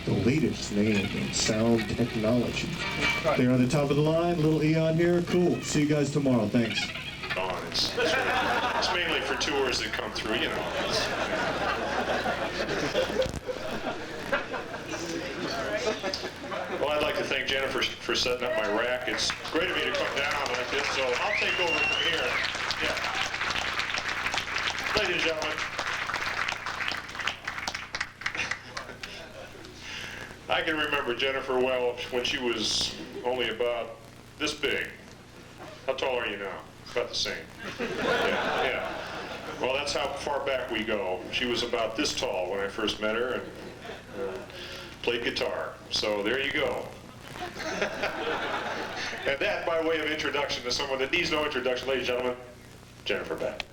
the latest name in sound technology. They're on the top of the line, little Eon here. Cool. See you guys tomorrow. Thanks. It's mainly for tours that come through, you know. Well, I'd like to thank Jennifer for setting up my rack. It's great of you to come down like this, so I'll take over from here. Yeah. Ladies and gentlemen, I can remember Jennifer well when she was only about this big. How tall are you now? About the same. Yeah. Well, that's how far back we go. She was about this tall when I first met her and played guitar. So there you go. And that by way of introduction to someone that needs no introduction, ladies and gentlemen, Jennifer Batten.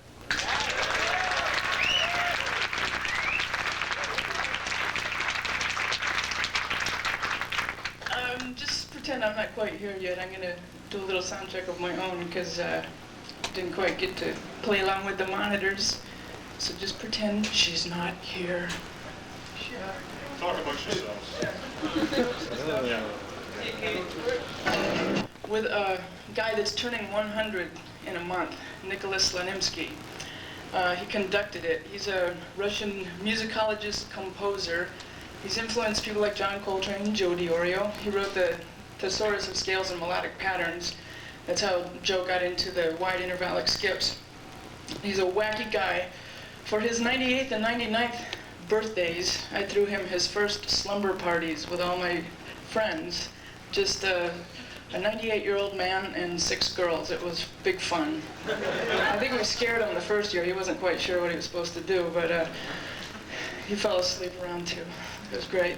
Just pretend I'm not quite here yet. I'm going to do a little sound check of my own because I didn't quite get to play along with the monitors. So just pretend she's not here. Talk amongst yourselves. With a guy that's turning 100 in a month, Nicholas Slanimsky. He conducted it. He's a Russian musicologist, composer. He's influenced people like John Coltrane and Joe Diorio. He wrote the Thesaurus of Scales and Melodic Patterns. That's how Joe got into the wide intervallic skips. He's a wacky guy. For his 98th and 99th birthdays, I threw him his first slumber parties with all my friends. Just a 98-year-old man and 6 girls. It was big fun. I think we scared him the first year. He wasn't quite sure what he was supposed to do, but he fell asleep around 2. It was great.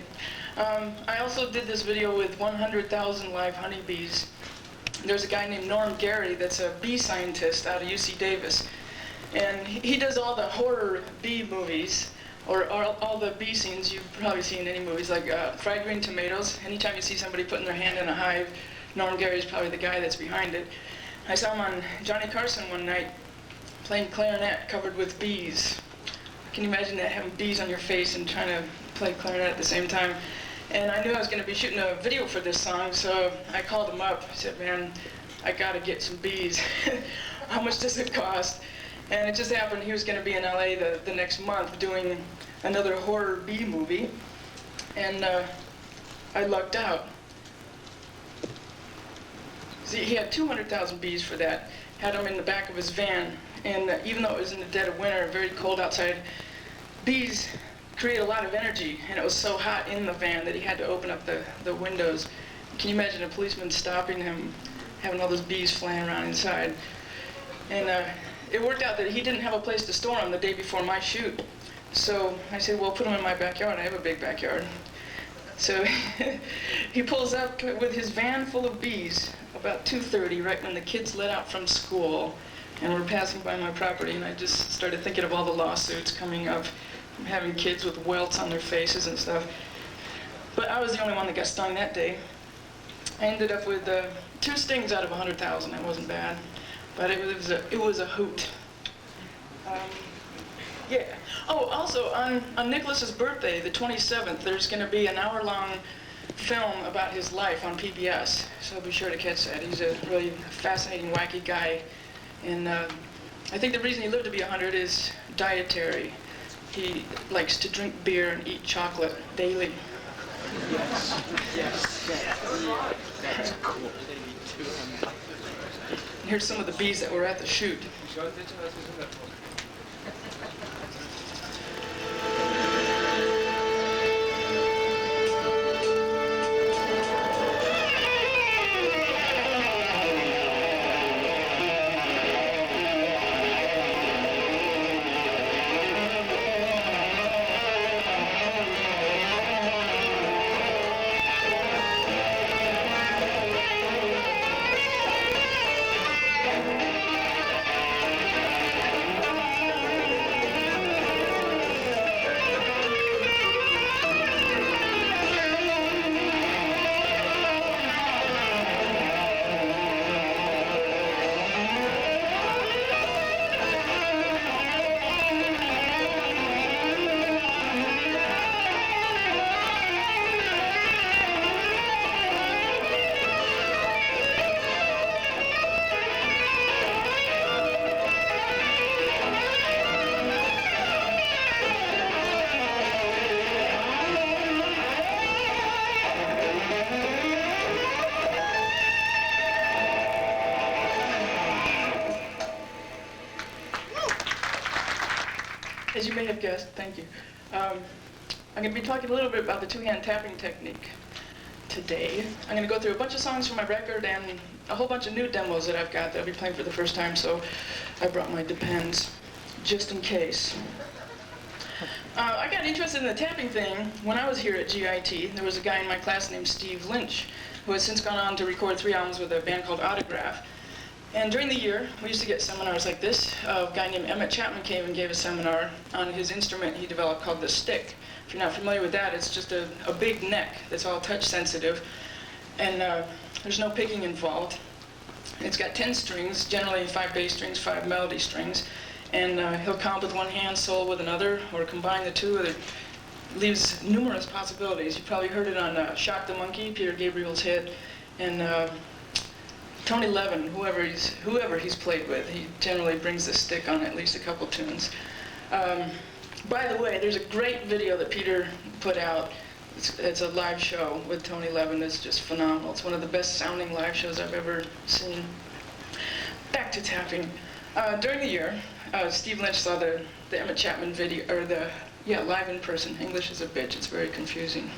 I also did this video with 100,000 live honeybees. There's a guy named Norm Gary that's a bee scientist out of UC Davis. And he does all the horror bee movies, or all the bee scenes you've probably seen in any movies, like Fried Green Tomatoes. Anytime you see somebody putting their hand in a hive, Norm Gary's probably the guy that's behind it. I saw him on Johnny Carson one night playing clarinet covered with bees. Can you imagine that, having bees on your face and trying to play clarinet at the same time? And I knew I was going to be shooting a video for this song, so I called him up. I said, man, I got to get some bees. How much does it cost? And it just happened he was going to be in LA the next month doing another horror bee movie. And I lucked out. See, he had 200,000 bees for that. Had them in the back of his van. And even though it was in the dead of winter, very cold outside, bees create a lot of energy. And it was so hot in the van that he had to open up the windows. Can you imagine a policeman stopping him, having all those bees flying around inside? And it worked out that he didn't have a place to store them the day before my shoot. So I said, well, put them in my backyard. I have a big backyard. So he pulls up with his van full of bees about 2:30, right when the kids let out from school, and we're passing by my property, and I just started thinking of all the lawsuits coming up from having kids with welts on their faces and stuff. But I was the only one that got stung that day. I ended up with 2 stings out of 100,000. That wasn't bad, but it was a hoot. Yeah. Oh, also on Nicholas's birthday, the 27th, there's going to be an hour-long film about his life on PBS. So be sure to catch that. He's a really fascinating, wacky guy, and I think the reason he lived to be 100 is dietary. He likes to drink beer and eat chocolate daily. Yes. Yes. That's cool. Here's some of the bees that were at the shoot. guest. Thank you. I'm going to be talking a little bit about the two-hand tapping technique today. I'm going to go through a bunch of songs from my record and a whole bunch of new demos that I've got that I'll be playing for the first time, so I brought my Depends, just in case. I got interested in the tapping thing when I was here at GIT. There was a guy in my class named Steve Lynch, who has since gone on to record 3 albums with a band called Autograph. And during the year, we used to get seminars like this. A guy named Emmett Chapman came and gave a seminar on his instrument he developed called the stick. If you're not familiar with that, it's just a big neck that's all touch sensitive, and there's no picking involved. It's got 10 strings, generally 5 bass strings, 5 melody strings, and he'll comp with one hand, solo with another, or combine the two. It leaves numerous possibilities. You probably heard it on Shock the Monkey, Peter Gabriel's hit, and Tony Levin, whoever he's played with, he generally brings the stick on at least a couple tunes. By the way, there's a great video that Peter put out. It's a live show with Tony Levin. It's just phenomenal. It's one of the best sounding live shows I've ever seen. Back to tapping. During the year, Steve Lynch saw the Emmett Chapman video, or live in person. English is a bitch. It's very confusing.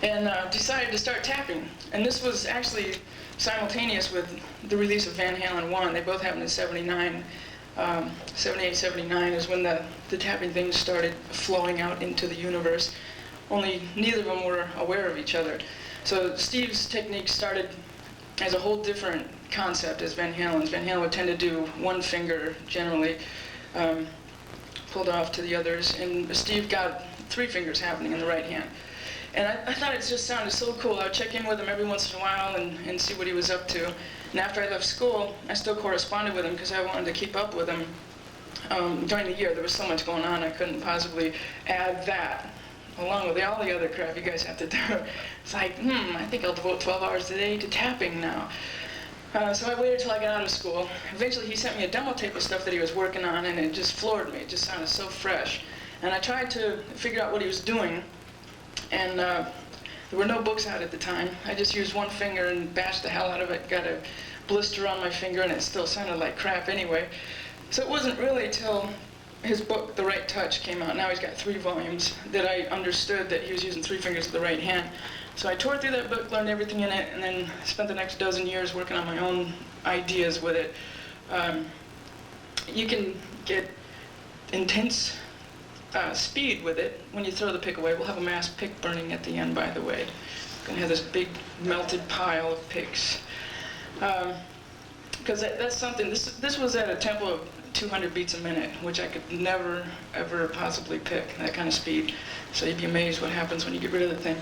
And decided to start tapping. And this was actually simultaneous with the release of Van Halen 1. They both happened in 79. 78, 79 is when the tapping things started flowing out into the universe. Only neither of them were aware of each other. So Steve's technique started as a whole different concept as Van Halen's. Van Halen would tend to do one finger generally, pulled off to the others, and Steve got 3 fingers happening in the right hand. And I thought it just sounded so cool. I would check in with him every once in a while and see what he was up to. And after I left school, I still corresponded with him because I wanted to keep up with him. During the year, there was so much going on, I couldn't possibly add that along with all the other crap you guys have to do. It's like, I think I'll devote 12 hours a day to tapping now. So I waited till I got out of school. Eventually, he sent me a demo tape of stuff that he was working on, and it just floored me. It just sounded so fresh. And I tried to figure out what he was doing. And there were no books out at the time. I just used one finger and bashed the hell out of it. Got a blister on my finger, and it still sounded like crap anyway. So it wasn't really till his book, The Right Touch, came out. Now he's got 3 volumes that I understood that he was using 3 fingers of the right hand. So I tore through that book, learned everything in it, and then spent the next dozen years working on my own ideas with it. You can get intense speed with it when you throw the pick away. We'll have a mass pick burning at the end, by the way. We're going to have this big melted pile of picks. Because that's something, this was at a tempo of 200 beats a minute, which I could never, ever possibly pick, that kind of speed. So you'd be amazed what happens when you get rid of the thing.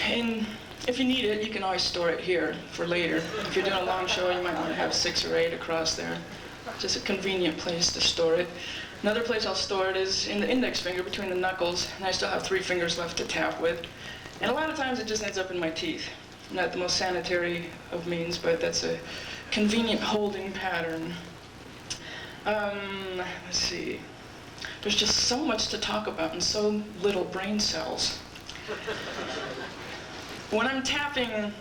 And if you need it, you can always store it here for later. If you're doing a long show, you might want to have 6 or 8 across there. Just a convenient place to store it. Another place I'll store it is in the index finger between the knuckles, and I still have 3 fingers left to tap with. And a lot of times it just ends up in my teeth. Not the most sanitary of means, but that's a convenient holding pattern. Let's see. There's just so much to talk about and so little brain cells. When I'm tapping,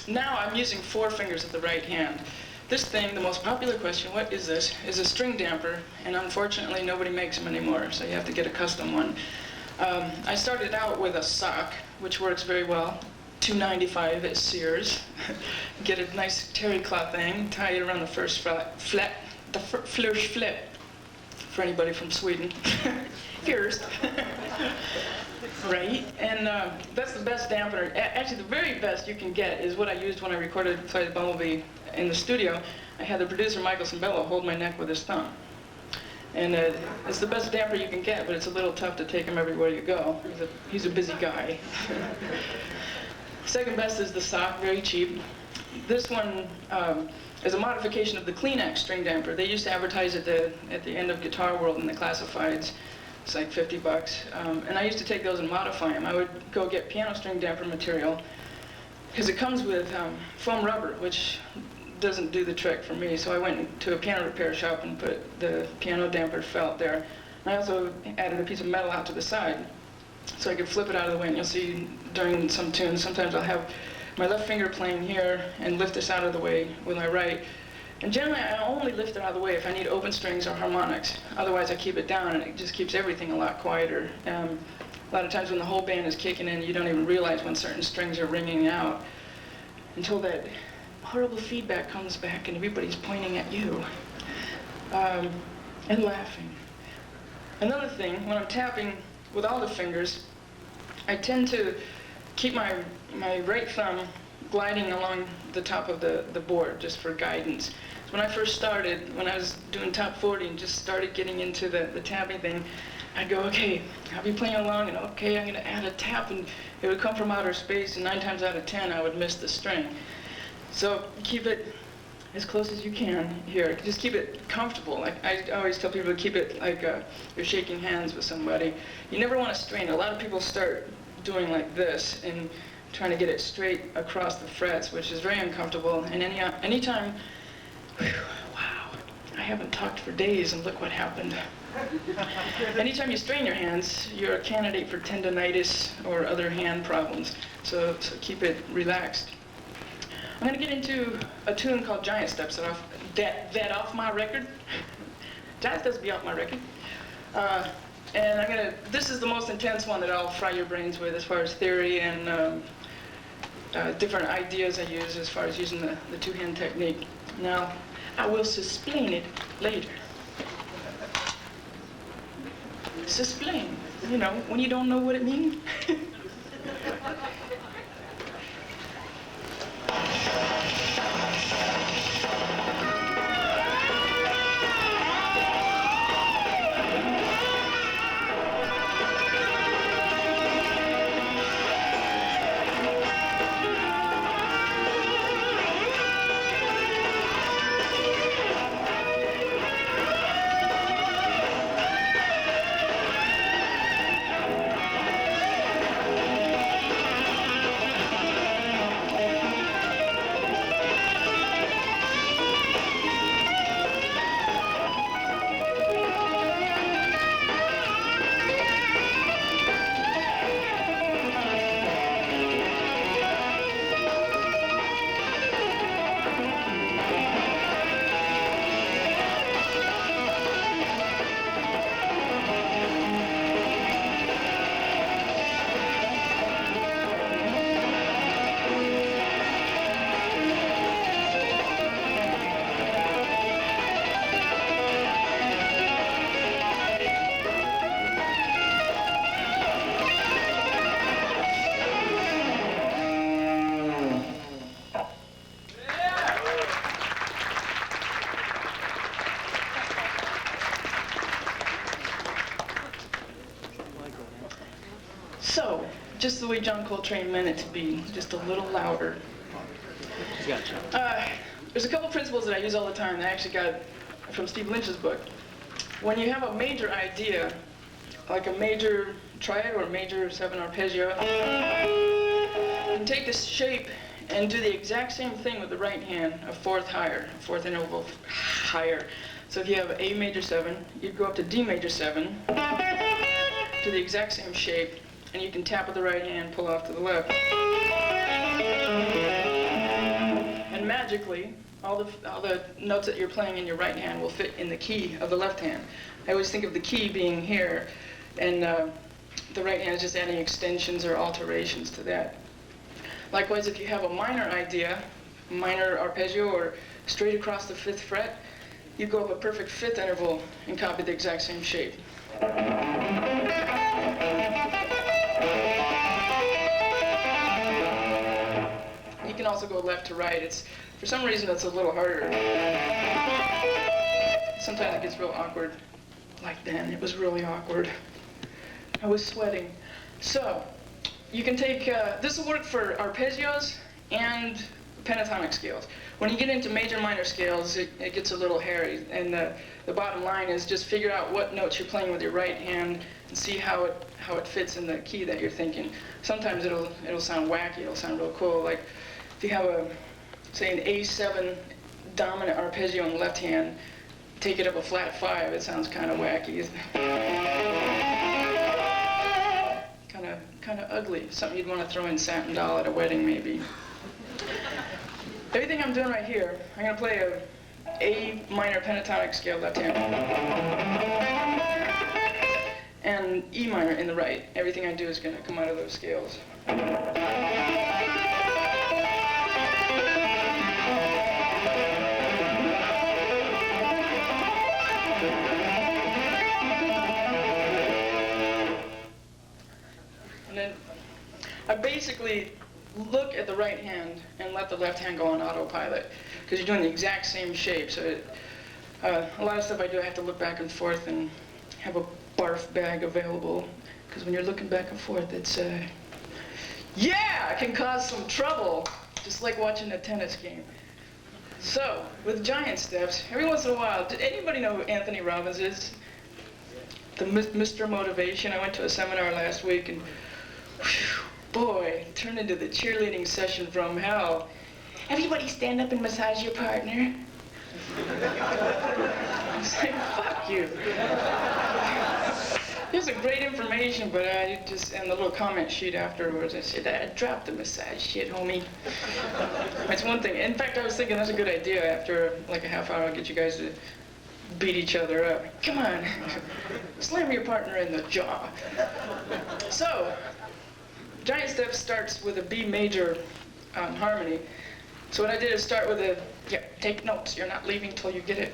now I'm using 4 fingers of the right hand. This thing, the most popular question, what is this, is a string damper, and unfortunately nobody makes them anymore, so you have to get a custom one. I started out with a sock, which works very well, $2.95 at Sears. Get a nice terry cloth thing, tie it around the first flat, the first flat, for anybody from Sweden. First. Right, and that's the best dampener. Actually, the very best you can get is what I used when I recorded Play the Bumblebee in the studio. I had the producer, Michael Cimbello, hold my neck with his thumb. And it's the best damper you can get, but it's a little tough to take him everywhere you go. He's a busy guy. Second best is the sock, very cheap. This one is a modification of the Kleenex string damper. They used to advertise at the end of Guitar World in the classifieds. It's like $50. And I used to take those and modify them. I would go get piano string damper material, because it comes with foam rubber, which doesn't do the trick for me. So I went to a piano repair shop and put the piano damper felt there. And I also added a piece of metal out to the side, so I could flip it out of the way. And you'll see during some tunes, sometimes I'll have my left finger playing here and lift this out of the way with my right. And generally, I only lift it out of the way if I need open strings or harmonics. Otherwise, I keep it down, and it just keeps everything a lot quieter. A lot of times when the whole band is kicking in, you don't even realize when certain strings are ringing out until that horrible feedback comes back and everybody's pointing at you and laughing. Another thing, when I'm tapping with all the fingers, I tend to keep my right thumb gliding along the top of the board just for guidance. So when I first started, when I was doing top 40 and just started getting into the tapping thing, I'd go, okay, I'll be playing along, and okay, I'm going to add a tap, and it would come from outer space, and 9 times out of 10, I would miss the string. So keep it as close as you can here. Just keep it comfortable. Like I always tell people to keep it like you're shaking hands with somebody. You never want to strain it. A lot of people start doing like this and trying to get it straight across the frets, which is very uncomfortable. And anytime, wow, I haven't talked for days, and look what happened. Anytime you strain your hands, you're a candidate for tendonitis or other hand problems. So keep it relaxed. I'm going to get into a tune called Giant Steps that off my record. Giant Steps be off my record. And this is the most intense one that I'll fry your brains with as far as theory and different ideas I use as far as using the two-hand technique. Now, I will explain it later. Explain, you know, when you don't know what it means. So, just the way John Coltrane meant it to be, just a little louder. Gotcha. There's a couple principles that I use all the time that I actually got from Steve Lynch's book. When you have a major idea, like a major triad or a major 7 arpeggio, you can take this shape and do the exact same thing with the right hand, a fourth higher, fourth interval higher. So if you have A major 7, you'd go up to D major 7, do the exact same shape, and you can tap with the right hand, pull off to the left. And magically, all the notes that you're playing in your right hand will fit in the key of the left hand. I always think of the key being here, and the right hand is just adding extensions or alterations to that. Likewise, if you have a minor idea, minor arpeggio or straight across the 5th fret, you go up a perfect 5th interval and copy the exact same shape. You can also go left to right. For some reason, it's a little harder. Sometimes it gets real awkward. Like then, it was really awkward. I was sweating. So, you can take, this will work for arpeggios and pentatonic scales. When you get into major minor scales, it gets a little hairy. And the bottom line is just figure out what notes you're playing with your right hand and see how it fits in the key that you're thinking. Sometimes it'll sound wacky, it'll sound real cool. Like if you have say an A7 dominant arpeggio on the left hand, take it up a flat 5, it sounds kind of wacky. Kind of ugly. Something you'd want to throw in Satin Doll at a wedding, maybe. Everything I'm doing right here, I'm going to play A minor pentatonic scale left hand. And E minor in the right. Everything I do is going to come out of those scales. And then I basically look at the right hand and let the left hand go on autopilot, because you're doing the exact same shape. So a lot of stuff I do, I have to look back and forth and have a barf bag available, because when you're looking back and forth, it's yeah, it can cause some trouble, just like watching a tennis game. So with giant steps, every once in a while, did anybody know who Anthony Robbins is? The Mr. Motivation. I went to a seminar last week, and whew, boy, it turned into the cheerleading session from hell. Everybody stand up and massage your partner. I was like, fuck you. Here's some great information, but I just, and the little comment sheet afterwards, I said, I dropped the massage shit, homie. That's one thing. In fact, I was thinking that's a good idea. After like a half hour, I'll get you guys to beat each other up. Come on, slam your partner in the jaw. So, giant step starts with a B major harmony. So what I did is start with a, yeah, take notes, you're not leaving till you get it.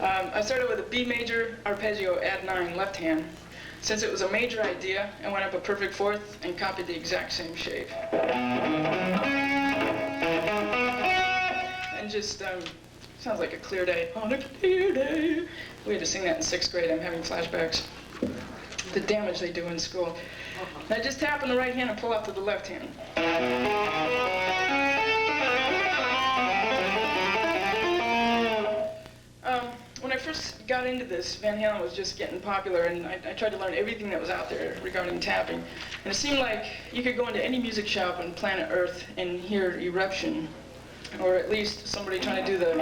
I started with a B major arpeggio add 9 left hand. Since it was a major idea, I went up a perfect fourth and copied the exact same shape. And just, sounds like a clear day. On a clear day. We had to sing that in 6th grade. I'm having flashbacks. The damage they do in school. And I just tap on the right hand and pull out to the left hand. When I first got into this, Van Halen was just getting popular, and I tried to learn everything that was out there regarding tapping. And it seemed like you could go into any music shop on planet Earth and hear Eruption, or at least somebody trying to do the,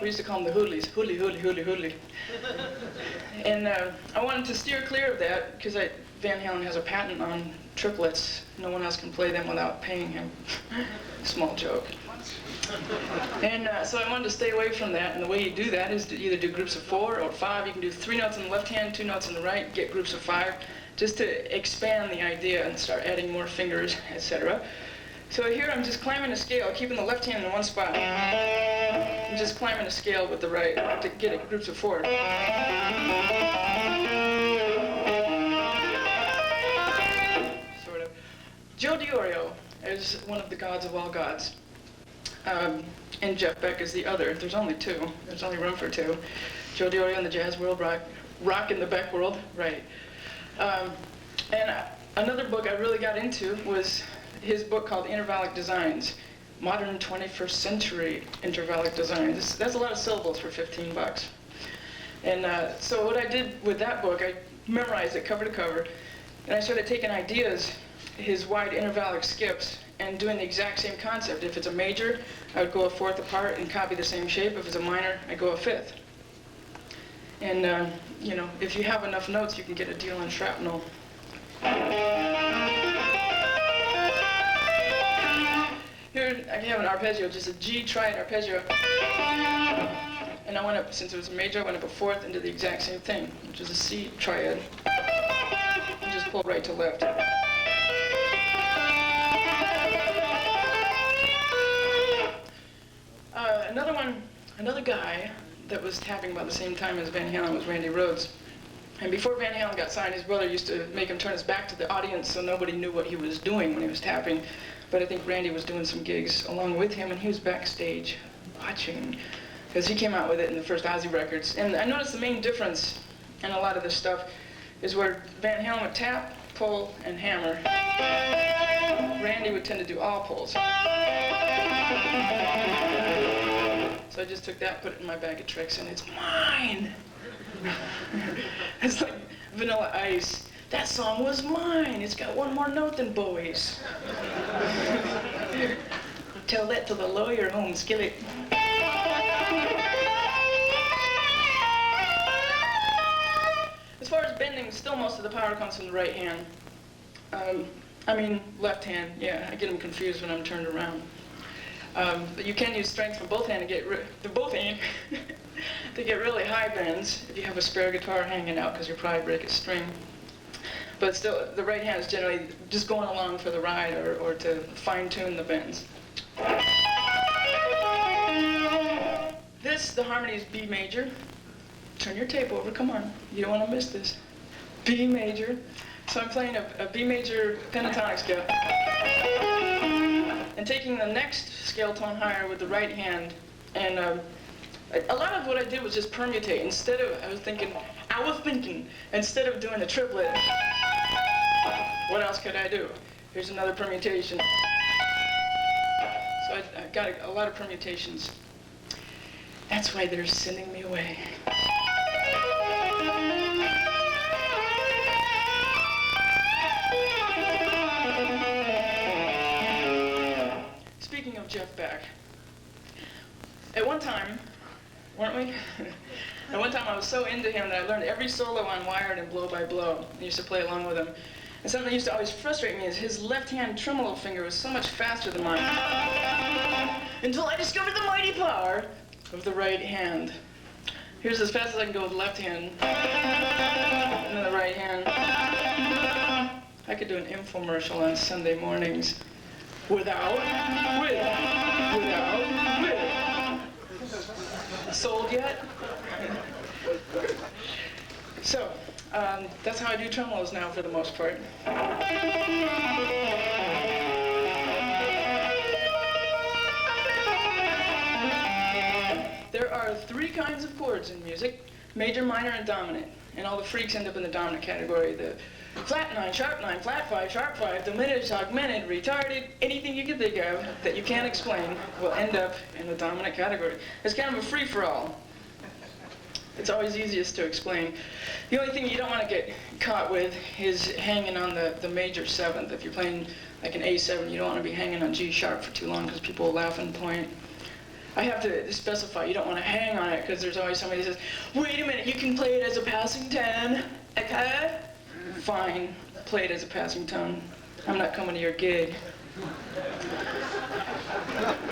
we used to call them the hoodlies, hoodly, hoodly, hoodly, hoodly. And I wanted to steer clear of that, because Van Halen has a patent on triplets. No one else can play them without paying him. Small joke. And so I wanted to stay away from that, and the way you do that is to either do groups of 4 or 5. You can do 3 notes on the left hand, 2 notes on the right, get groups of 5, just to expand the idea and start adding more fingers, etc. So here I'm just climbing a scale, keeping the left hand in one spot. I'm just climbing a scale with the right to get it groups of 4. Sort of. Joe DiOrio is one of the gods of all gods. And Jeff Beck is the other. There's only 2. There's only room for 2. Joe DiOrio in the jazz world, rock in the Beck world, right. And another book I really got into was his book called Intervallic Designs, Modern 21st Century Intervallic Designs. That's a lot of syllables for 15 bucks. And so what I did with that book, I memorized it cover to cover, and I started taking ideas, his wide intervallic skips, and doing the exact same concept. If it's a major, I would go a 4th apart and copy the same shape. If it's a minor, I go a 5th. And, you know, if you have enough notes, you can get a deal on shrapnel. Here, I have an arpeggio, just a G triad arpeggio. And I went up, since it was a major, I went up a 4th and did the exact same thing, which is a C triad. And just pull right to left. Another guy that was tapping about the same time as Van Halen was Randy Rhoads. And before Van Halen got signed, his brother used to make him turn his back to the audience so nobody knew what he was doing when he was tapping. But I think Randy was doing some gigs along with him, and he was backstage watching, because he came out with it in the first Ozzy records. And I noticed the main difference in a lot of this stuff is where Van Halen would tap, pull, and hammer. Randy would tend to do all pulls. So I just took that, put it in my bag of tricks, and it's mine. It's like Vanilla Ice. That song was mine. It's got one more note than Bowie's. Tell that to the lawyer, home skillet. As far as bending, still most of the power comes from the right hand. I mean, left hand, yeah, I get them confused when I'm turned around. But you can use strength from both hands to get to get really high bends if you have a spare guitar hanging out, because you'll probably break a string. But still, the right hand is generally just going along for the ride, or to fine-tune the bends. The harmony is B major. Turn your tape over, come on. You don't want to miss this. B major. So I'm playing a B major pentatonic scale. And taking the next scale tone higher with the right hand. And a lot of what I did was just permutate. I was thinking, instead of doing the triplet, what else could I do? Here's another permutation. So I got a lot of permutations. That's why they're sending me away. Speaking of Jeff Beck, at one time, weren't we? At one time I was so into him that I learned every solo on Wired and Blow by Blow. I used to play along with him. And something that used to always frustrate me is his left-hand tremolo finger was so much faster than mine. Until I discovered the mighty power of the right hand. Here's as fast as I can go with the left hand. And then the right hand. I could do an infomercial on Sunday mornings. Without. Sold yet? So, that's how I do tremolos now for the most part. There are 3 kinds of chords in music: major, minor, and dominant. And all the freaks end up in the dominant category. The flat 9, sharp 9, flat 5, sharp 5, diminished, augmented, retarded, anything you can think of that you can't explain will end up in the dominant category. It's kind of a free-for-all. It's always easiest to explain. The only thing you don't want to get caught with is hanging on the major 7th. If you're playing like an A7, you don't want to be hanging on G sharp for too long, because people will laugh and point. I have to specify, you don't want to hang on it, because there's always somebody who says, wait a minute, you can play it as a passing 10. Okay? Fine, play it as a passing tone. I'm not coming to your gig.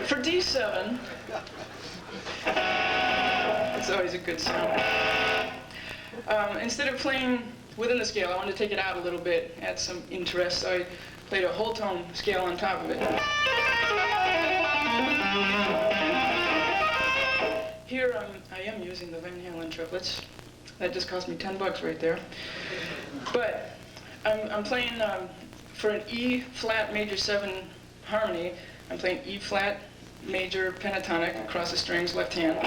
For D7, it's always a good sound. Instead of playing within the scale, I wanted to take it out a little bit, add some interest, so I played a whole tone scale on top of it. Here I am using the Van Halen triplets. That just cost me $10 right there. But I'm playing for an E flat major 7 harmony. I'm playing E flat major pentatonic across the strings, left hand.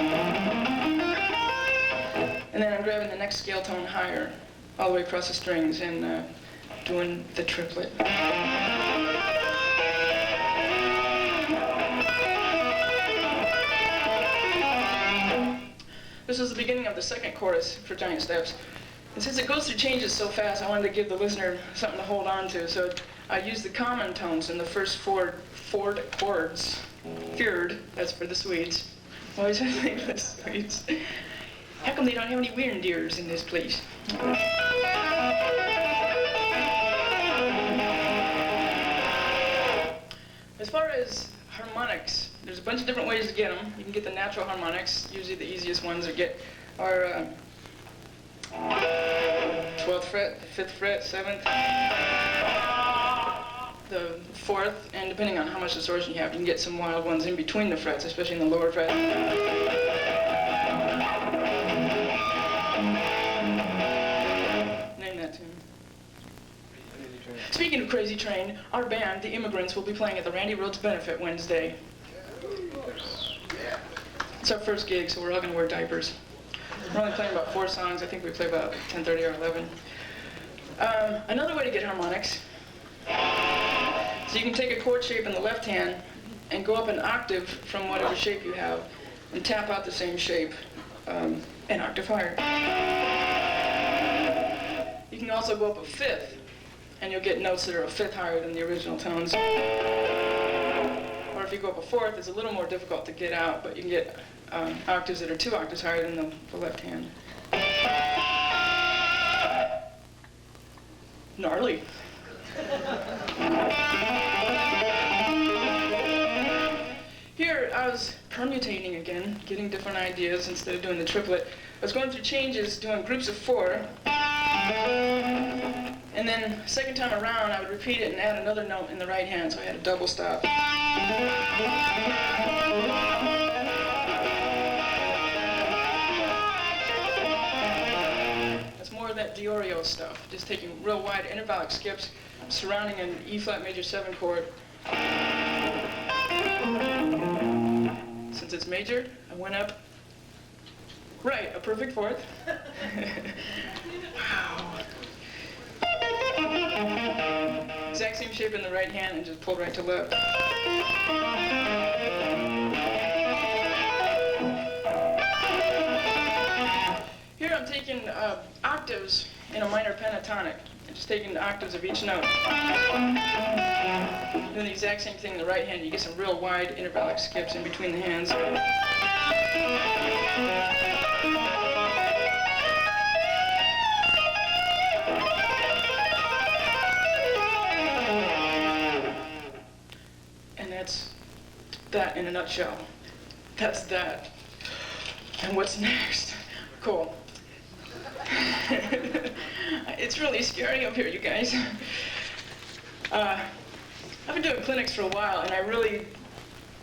And then I'm grabbing the next scale tone higher, all the way across the strings, and doing the triplet. This is the beginning of the second chorus for Giant Steps. And since it goes through changes so fast, I wanted to give the listener something to hold on to. So I used the common tones in the first four chords. Fjord, that's for the Swedes. Always have to think for the Swedes. How come they don't have any reindeers in this place? As far as harmonics, there's a bunch of different ways to get them. You can get the natural harmonics. Usually the easiest ones to get are 12th fret, 5th fret, 7th, the 4th, and depending on how much distortion you have, you can get some wild ones in between the frets, especially in the lower fret. Name that tune. Speaking of Crazy Train, our band, The Immigrants, will be playing at the Randy Rhoads Benefit Wednesday. It's our first gig, so we're all going to wear diapers. We're only playing about 4 songs. I think we play about 10:30 or 11. Another way to get harmonics, so you can take a chord shape in the left hand and go up an octave from whatever shape you have and tap out the same shape an octave higher. You can also go up a 5th, and you'll get notes that are a 5th higher than the original tones. Or if you go up a 4th, it's a little more difficult to get out, but you can get octaves that are 2 octaves higher than the left hand. Gnarly. Here was permutating again, getting different ideas instead of doing the triplet. I was going through changes, doing groups of 4. And then second time around, I would repeat it and add another note in the right hand, so I had a double stop. That's more of that Diorio stuff, just taking real wide intervallic skips, surrounding an E flat major 7 chord. Since it's major, I went up. Right, a perfect 4th. Wow. Exact same shape in the right hand and just pulled right to left. Here I'm taking octaves in a minor pentatonic. I'm just taking octaves of each note. Doing the exact same thing in the right hand. You get some real wide intervallic skips in between the hands. And that's that in a nutshell. That's that. And what's next? Cool. It's really scary up here, you guys. I've been doing clinics for a while, and I really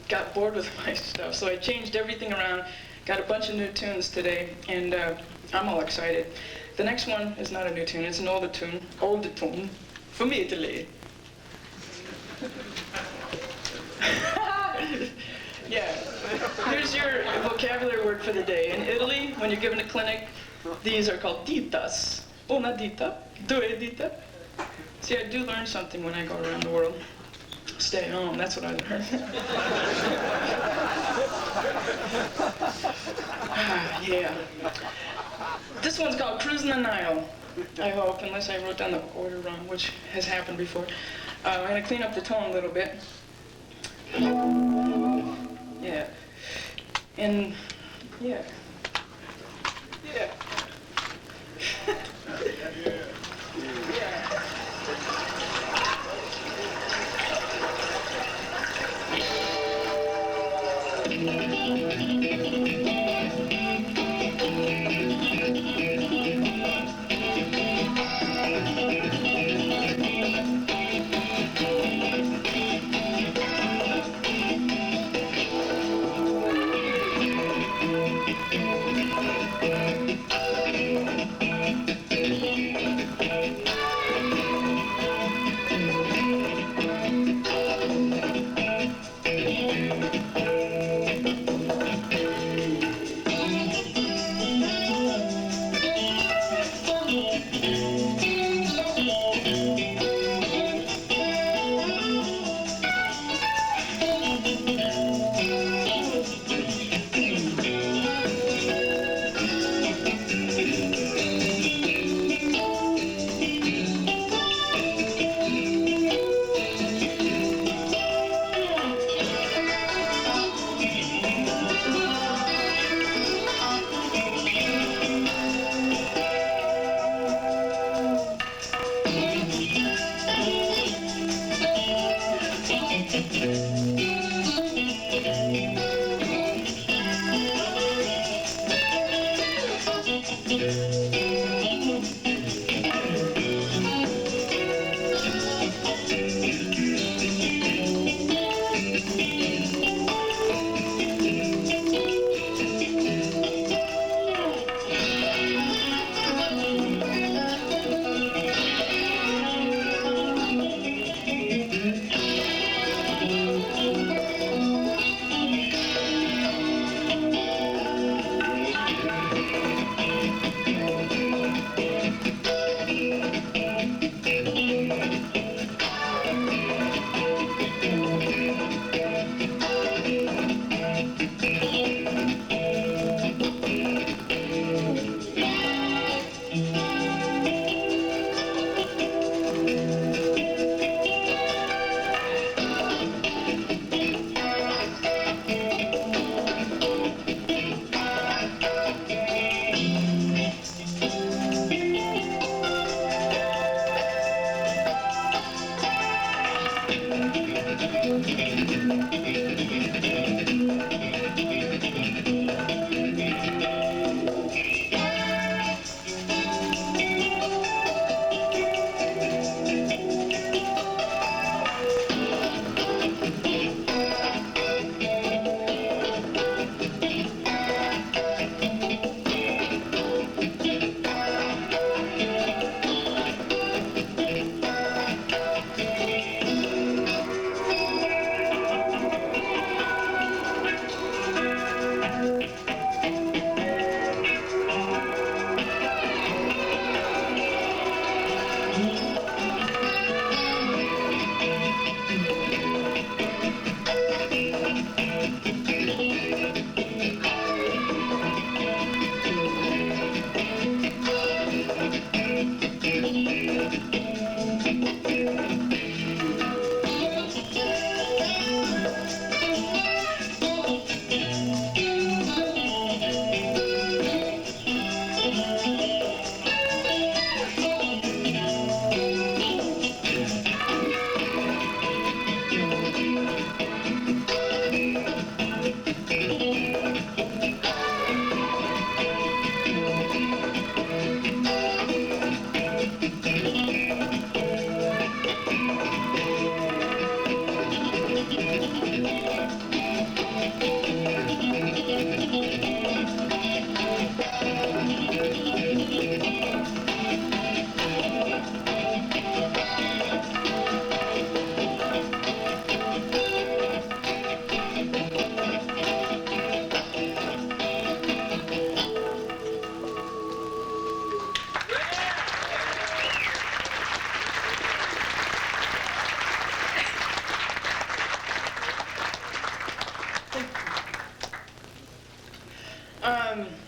got bored with my stuff, so I changed everything around, got a bunch of new tunes today, and I'm all excited. The next one is not a new tune, it's an older tune for me to lead. Yeah, here's your vocabulary word for the day. In Italy, when you're given a clinic, these are called ditas. Una dita, due dita. See, I do learn something when I go around the world. Stay home, that's what I learned. Yeah. This one's called Cruising the Nile, I hope, unless I wrote down the order wrong, which has happened before. I'm going to clean up the tone a little bit. Yeah. And, yeah. Yeah. Yeah.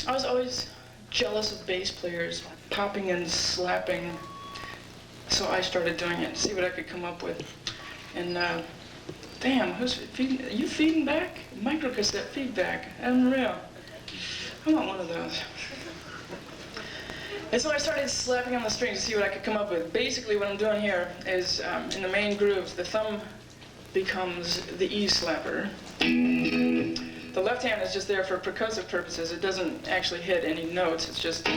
I was always jealous of bass players popping and slapping, so I started doing it to see what I could come up with. And damn, who's feeding? Are you feeding back? Microcassette feedback. Unreal. I want one of those. And so I started slapping on the strings to see what I could come up with. Basically, what I'm doing here is in the main grooves, the thumb becomes the E slapper. The left hand is just there for percussive purposes. It doesn't actually hit any notes. It's just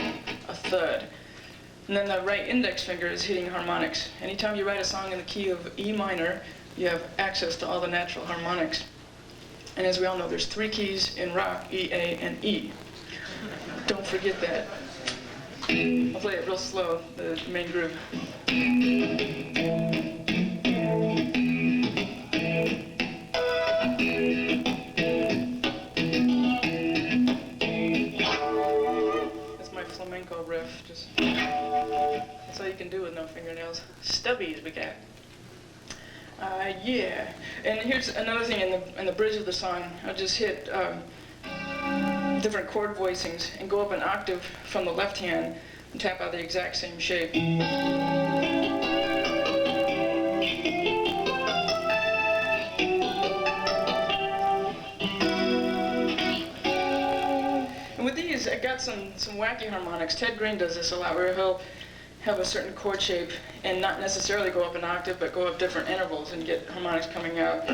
a thud. And then the right index finger is hitting harmonics. Anytime you write a song in the key of E minor, you have access to all the natural harmonics. And as we all know, there's 3 keys in rock, E, A, and E. Don't forget that. I'll play it real slow, the main groove. Flamenco riff, just that's all you can do with no fingernails. Stubby as we got. Yeah, and here's another thing in the bridge of the song. I'll just hit different chord voicings and go up an octave from the left hand and tap out the exact same shape. I got some wacky harmonics. Ted Green does this a lot, where he'll have a certain chord shape and not necessarily go up an octave, but go up different intervals and get harmonics coming out.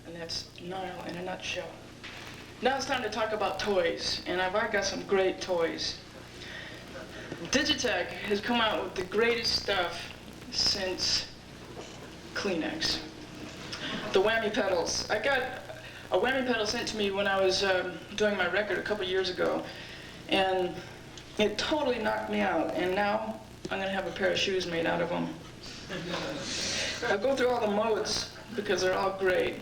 And that's Nile in a nutshell. Now it's time to talk about toys, and I've got some great toys. Digitech has come out with the greatest stuff since Kleenex. The whammy pedals. I got a whammy pedal sent to me when I was doing my record a couple years ago, and it totally knocked me out, and now I'm going to have a pair of shoes made out of them. I'll go through all the modes because they're all great.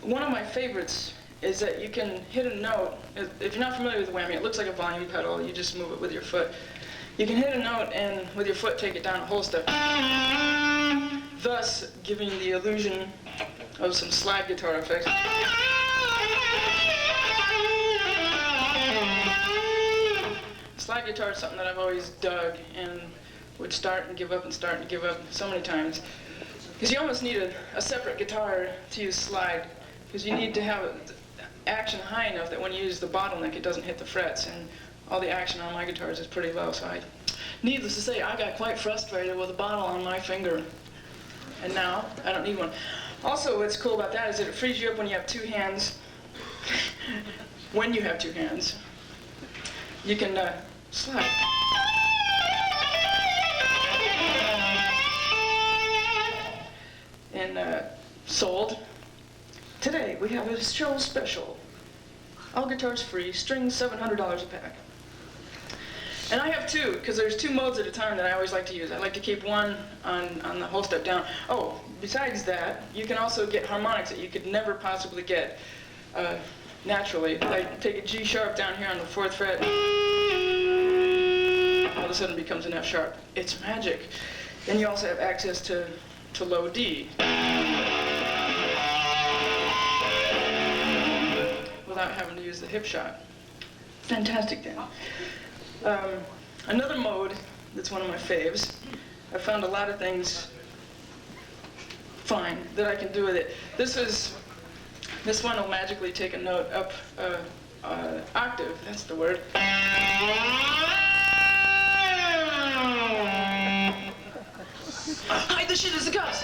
One of my favorites is that you can hit a note. If you're not familiar with whammy, it looks like a volume pedal. You just move it with your foot. You can hit a note and with your foot take it down a whole step, thus giving the illusion of some slide guitar effects. Slide guitar is something that I've always dug and would start and give up and start and give up so many times. Because you almost need a separate guitar to use slide, because you need to have action high enough that when you use the bottleneck, it doesn't hit the frets, and all the action on my guitars is pretty low, so needless to say, I got quite frustrated with a bottle on my finger, and now I don't need one. Also, what's cool about that is that it frees you up when you have 2 hands. When you have 2 hands, you can slide. And sold. Today, we have a show special. All guitars free, strings $700 a pack. And I have 2, because there's 2 modes at a time that I always like to use. I like to keep one on the whole step down. Oh, besides that, you can also get harmonics that you could never possibly get naturally. Like take a G sharp down here on the 4th fret, all of a sudden it becomes an F sharp. It's magic. Then you also have access to low D. not having to use the hip shot. Fantastic demo. Another mode that's one of my faves, I found a lot of things fine that I can do with it. This one will magically take a note up octave, that's the word. Hide the shit as the cops!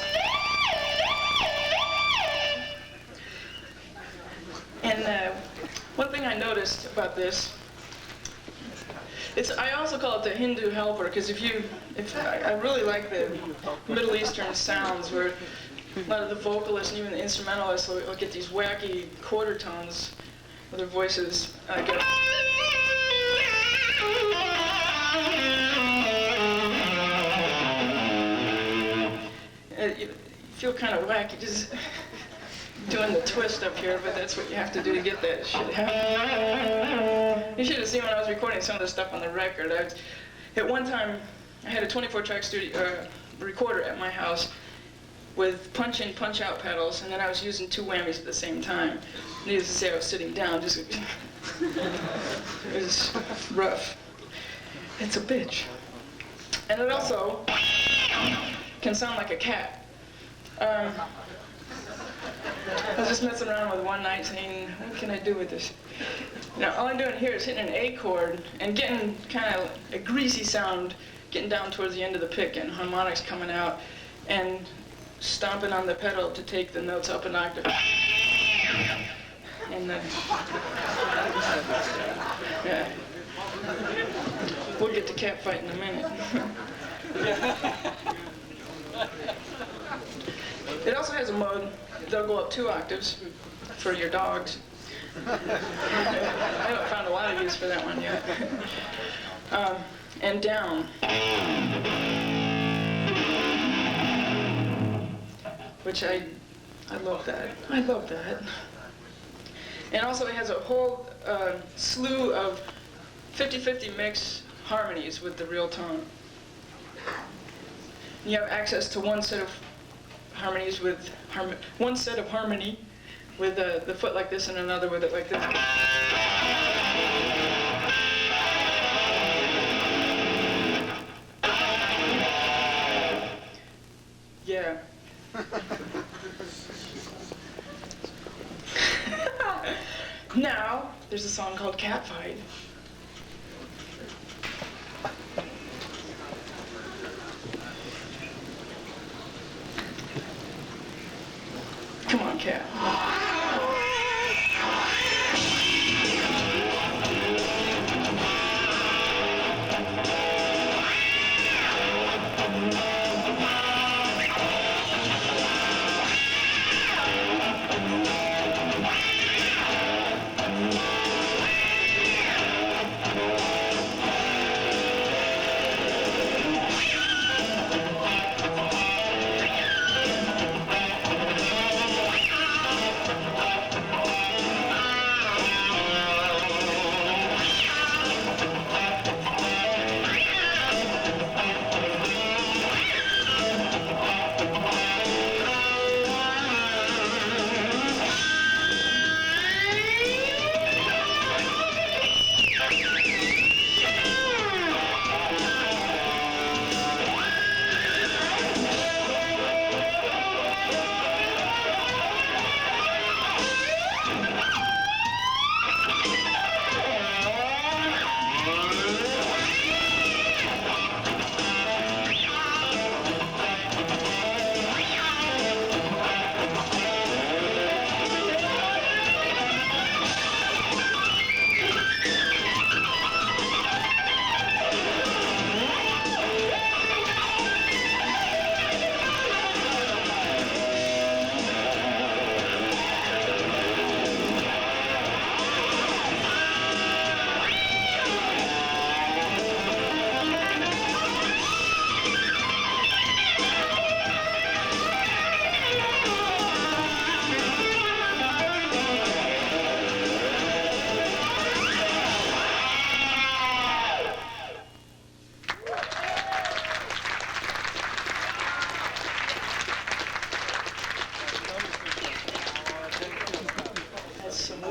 And one thing I noticed about this, I also call it the Hindu helper, because I really like the Middle Eastern sounds where a lot of the vocalists and even the instrumentalists will get these wacky quarter tones with their voices. You feel kind of wacky just doing the twist up here, but that's what you have to do to get that shit happening. You should have seen when I was recording some of the stuff on the record. At one time, I had a 24-track recorder at my house with punch-in, punch-out pedals, and then I was using 2 whammies at the same time. Needless to say, I was sitting down, just it was rough. It's a bitch. And it also can sound like a cat. I was just messing around with one night saying, what can I do with this? Now, all I'm doing here is hitting an A chord and getting kind of a greasy sound, getting down towards the end of the pick and harmonics coming out, and stomping on the pedal to take the notes up an octave. And yeah. We'll get to cat fight in a minute. It also has a mode that'll go up 2 octaves for your dogs. I haven't found a lot of use for that one yet. And down. Which I love that. I love that. And also it has a whole slew of 50-50 mix harmonies with the real tone. You have access to one set of harmonies with one set of harmony with the foot like this and another with it like this. Yeah. Now, there's a song called Cat Fight. Come on, cat.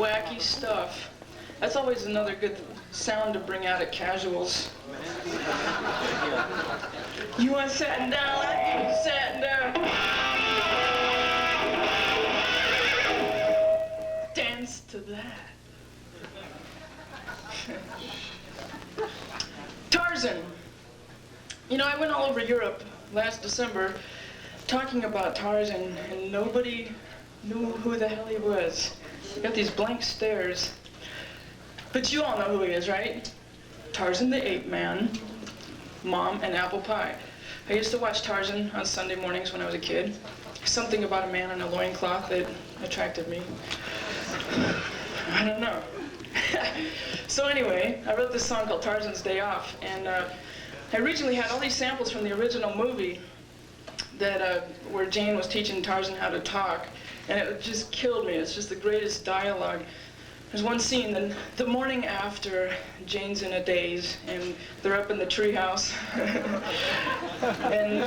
wacky stuff. That's always another good sound to bring out at casuals. You want satin down? Satin down. Dance to that. Tarzan. You know, I went all over Europe last December talking about Tarzan, and nobody knew who the hell he was. You got these blank stares. But you all know who he is, right? Tarzan the Ape Man, Mom, and Apple Pie. I used to watch Tarzan on Sunday mornings when I was a kid. Something about a man in a loincloth that attracted me. I don't know. So anyway, I wrote this song called Tarzan's Day Off, and I originally had all these samples from the original movie that where Jane was teaching Tarzan how to talk, and it just killed me. It's just the greatest dialogue. There's one scene, the morning after, Jane's in a daze, and they're up in the treehouse. And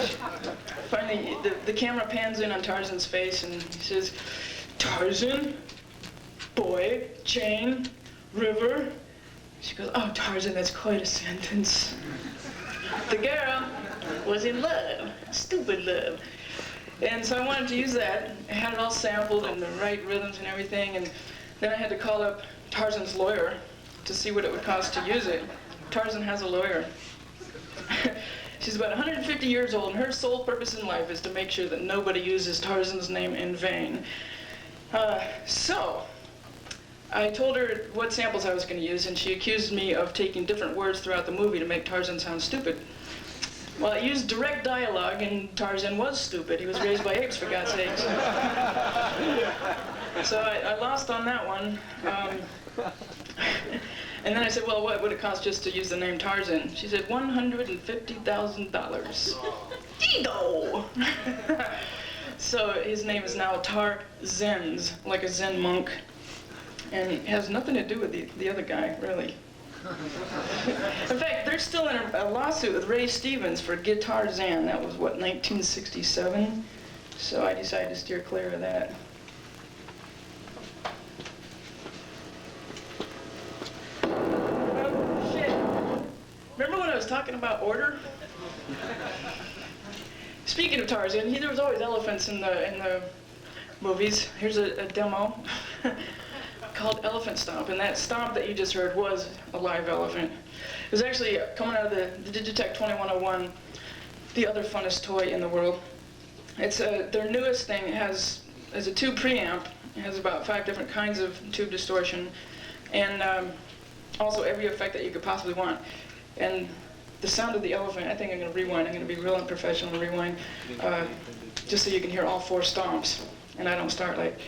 finally, the camera pans in on Tarzan's face, and he says, Tarzan, boy, Jane, river. She goes, oh, Tarzan, that's quite a sentence. The girl was in love, stupid love. And so I wanted to use that. I had it all sampled and the right rhythms and everything, and then I had to call up Tarzan's lawyer to see what it would cost to use it. Tarzan has a lawyer. She's about 150 years old, and her sole purpose in life is to make sure that nobody uses Tarzan's name in vain. So I told her what samples I was going to use, and she accused me of taking different words throughout the movie to make Tarzan sound stupid. Well, I used direct dialogue, and Tarzan was stupid. He was raised by apes, for God's sakes. So I lost on that one. And then I said, well, what would it cost just to use the name Tarzan? She said, $150,000. Digo! So his name is now Tarzens, like a Zen monk. And it has nothing to do with the other guy, really. In fact, they're still in a lawsuit with Ray Stevens for Guitar Zan. That was, what, 1967? So I decided to steer clear of that. Oh, shit. Remember when I was talking about order? Speaking of Tarzan, there was always elephants in the movies. Here's a demo. Called Elephant Stomp, and that stomp that you just heard was a live elephant. It was actually coming out of the Digitech 2101, the other funnest toy in the world. It's their newest thing. It has a tube preamp. It has about 5 different kinds of tube distortion, and also every effect that you could possibly want. And the sound of the elephant, I think I'm going to rewind. I'm going to be real unprofessional and rewind, just so you can hear all 4 stomps, and I don't start like.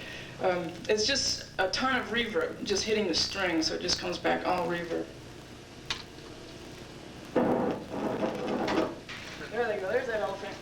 It's just a ton of reverb, just hitting the string, so it just comes back all reverb. There they go, there's that elephant.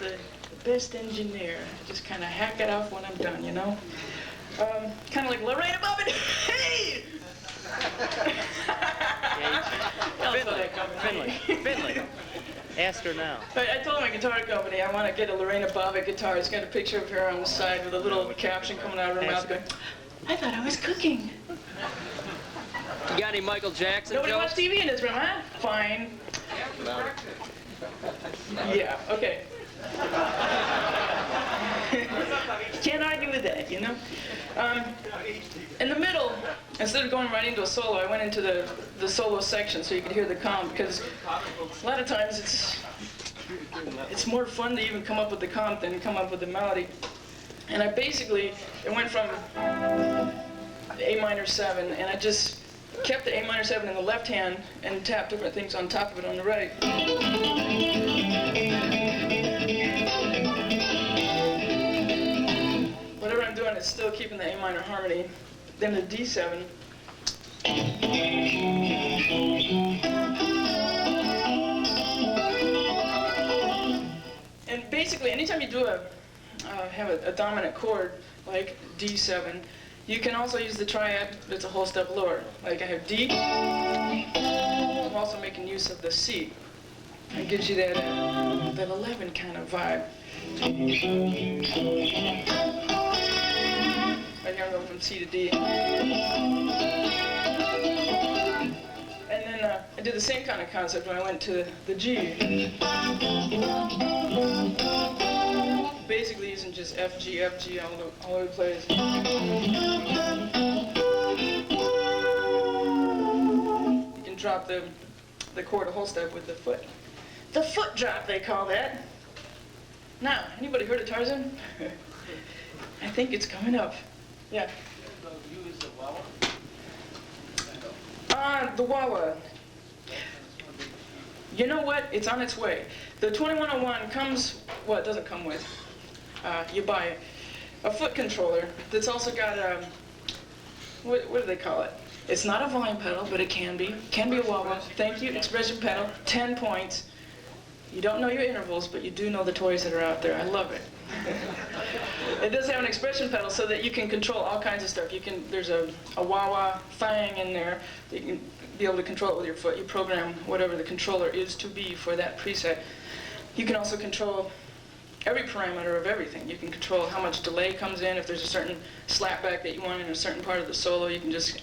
the best engineer. I just kind of hack it off when I'm done, you know? Kind of like Lorraine Bobbitt. Hey! Finley. Ask her now. I told my guitar company I want to get a Lorraine Bobbitt guitar. It's got a picture of her on the side with a little caption coming out of her mouth going, I thought I was cooking. You got any Michael Jackson Nobody jokes? watched TV in this room, huh? Fine. No. Yeah, okay. Can't argue with that, you know? In the middle, instead of going right into a solo, I went into the solo section so you could hear the comp, because a lot of times it's more fun to even come up with the comp than come up with the melody. And I basically, it went from A minor 7, and I just kept the A minor 7 in the left hand and tapped different things on top of it on the right. Whatever I'm doing is still keeping the A minor harmony. Then the D7. And basically, anytime you do have a dominant chord, like D7, you can also use the triad that's a whole step lower. Like I have D, I'm also making use of the C. It gives you that 11 kind of vibe. Right here I'm going from C to D. And then I did the same kind of concept when I went to the G. Basically using just F, G all over the place. You can drop the chord a whole step with the foot. The foot drop, they call that. Now, anybody heard of Tarzan? I think it's coming up. Yeah. The wah-wah. You know what? It's on its way. The 2101 comes, well, it doesn't come with. You buy a foot controller that's also got a, what do they call it? It's not a volume pedal, but it can be. Can be a wah-wah. Thank you, expression pedal, 10 points. You don't know your intervals, but you do know the toys that are out there. I love it. It does have an expression pedal so that you can control all kinds of stuff. There's a wah-wah thing in there that you can be able to control it with your foot. You program whatever the controller is to be for that preset. You can also control every parameter of everything. You can control how much delay comes in. If there's a certain slapback that you want in a certain part of the solo, you can just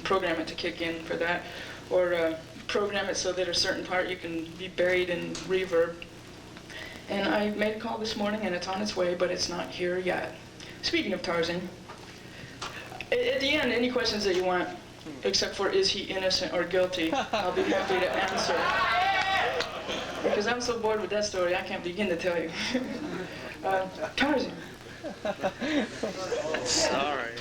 program it to kick in for that. Or program it so that a certain part you can be buried in reverb. And I made a call this morning and it's on its way, but it's not here yet. Speaking of Tarzan, at the end, any questions that you want, except for is he innocent or guilty, I'll be happy to answer. Because I'm so bored with that story, I can't begin to tell you. Tarzan. Sorry.